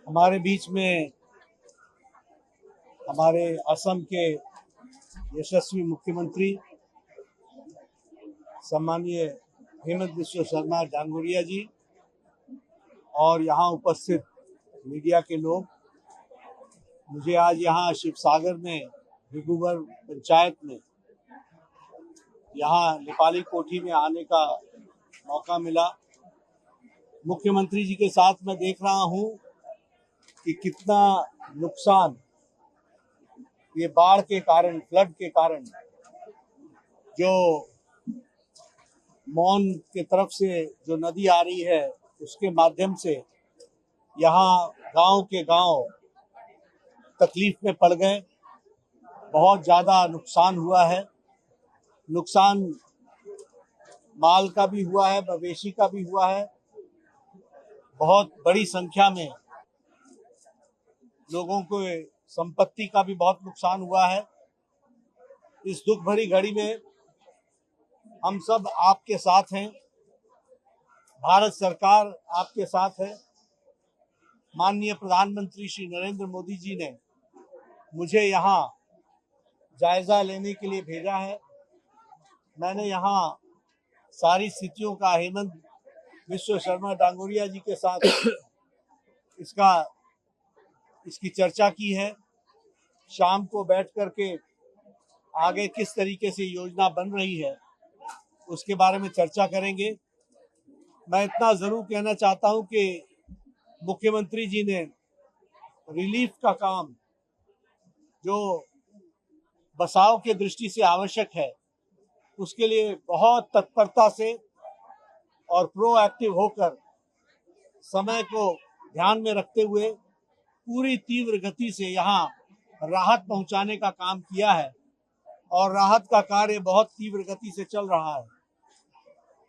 हमारे बीच में हमारे असम के यशस्वी मुख्यमंत्री सम्मानीय हेमंत बिस्वा शर्मा डांगोरिया जी और यहाँ उपस्थित मीडिया के लोग, मुझे आज यहाँ शिवसागर में भिगुबर पंचायत में यहाँ नेपाली कोठी में आने का मौका मिला। मुख्यमंत्री जी के साथ मैं देख रहा हूँ कि कितना नुकसान ये बाढ़ के कारण, फ्लड के कारण, जो मौन के तरफ से जो नदी आ रही है उसके माध्यम से यहाँ गांव के गांव तकलीफ में पड़ गए। बहुत ज़्यादा नुकसान हुआ है। नुकसान माल का भी हुआ है, मवेशी का भी हुआ है। बहुत बड़ी संख्या में लोगों को संपत्ति का भी बहुत नुकसान हुआ है। इस दुख भरी घड़ी में हम सब आपके साथ हैं, भारत सरकार आपके साथ है। माननीय प्रधानमंत्री श्री नरेंद्र मोदी जी ने मुझे यहाँ जायजा लेने के लिए भेजा है। मैंने यहाँ सारी स्थितियों का हेमंत बिस्वा शर्मा डांगोरिया जी के साथ इसकी चर्चा की है। शाम को बैठ करके आगे किस तरीके से योजना बन रही है उसके बारे में चर्चा करेंगे। मैं इतना जरूर कहना चाहता हूं कि मुख्यमंत्री जी ने रिलीफ का काम, जो बचाव के दृष्टि से आवश्यक है, उसके लिए बहुत तत्परता से और प्रोएक्टिव होकर समय को ध्यान में रखते हुए पूरी तीव्र गति से यहाँ राहत पहुंचाने का काम किया है और राहत का कार्य बहुत तीव्र गति से चल रहा है।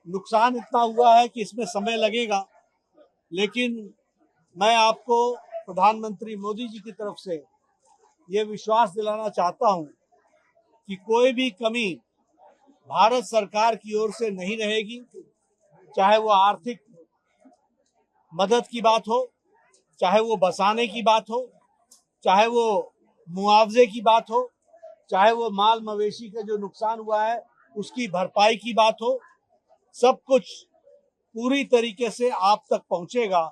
नुकसान इतना हुआ है कि इसमें समय लगेगा, लेकिन मैं आपको प्रधानमंत्री मोदी जी की तरफ से ये विश्वास दिलाना चाहता हूं कि कोई भी कमी भारत सरकार की ओर से नहीं रहेगी। चाहे वो आर्थिक मदद की बात हो, चाहे वो बसाने की बात हो, चाहे वो मुआवजे की बात हो, चाहे वो माल मवेशी का जो नुकसान हुआ है उसकी भरपाई की बात हो, सब कुछ पूरी तरीके से आप तक पहुंचेगा।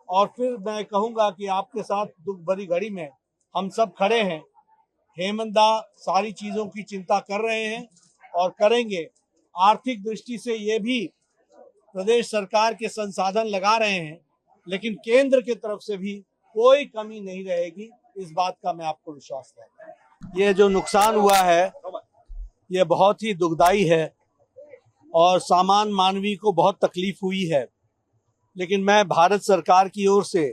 और फिर मैं कहूंगा कि आपके साथ दुख भरी घड़ी में हम सब खड़े हैं। हेमंत दा सारी चीजों की चिंता कर रहे हैं और करेंगे। आर्थिक दृष्टि से ये भी प्रदेश सरकार के संसाधन लगा रहे हैं, लेकिन केंद्र की तरफ से भी कोई कमी नहीं रहेगी, इस बात का मैं आपको विश्वास देता हूं। ये जो नुकसान हुआ है ये बहुत ही दुखदाई है और सामान्य मानवीय को बहुत तकलीफ हुई है, लेकिन मैं भारत सरकार की ओर से,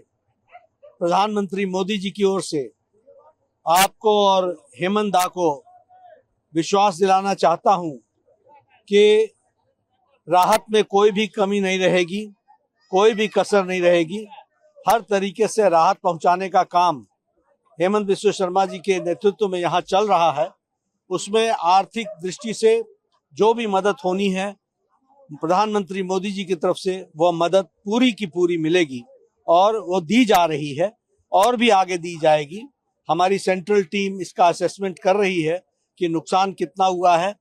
प्रधानमंत्री मोदी जी की ओर से आपको और हेमंत दा को विश्वास दिलाना चाहता हूं कि राहत में कोई भी कमी नहीं रहेगी, कोई भी कसर नहीं रहेगी। हर तरीके से राहत पहुंचाने का काम हेमंत बिस्वा शर्मा जी के नेतृत्व में यहाँ चल रहा है। उसमें आर्थिक दृष्टि से जो भी मदद होनी है प्रधानमंत्री मोदी जी की तरफ से वो मदद पूरी की पूरी मिलेगी और वो दी जा रही है और भी आगे दी जाएगी। हमारी सेंट्रल टीम इसका असेसमेंट कर रही है कि नुकसान कितना हुआ है।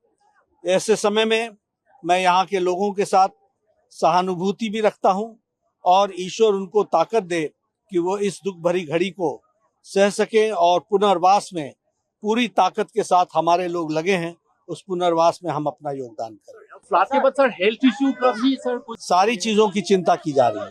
ऐसे समय में मैं यहाँ के लोगों के साथ सहानुभूति भी रखता हूँ और ईश्वर उनको ताकत दे कि वो इस दुख भरी घड़ी को सह सके और पुनर्वास में पूरी ताकत के साथ हमारे लोग लगे हैं, उस पुनर्वास में हम अपना योगदान करें। फ्लड के बाद सर हेल्थ इश्यू का भी सर सारी चीजों की चिंता की जा रही है।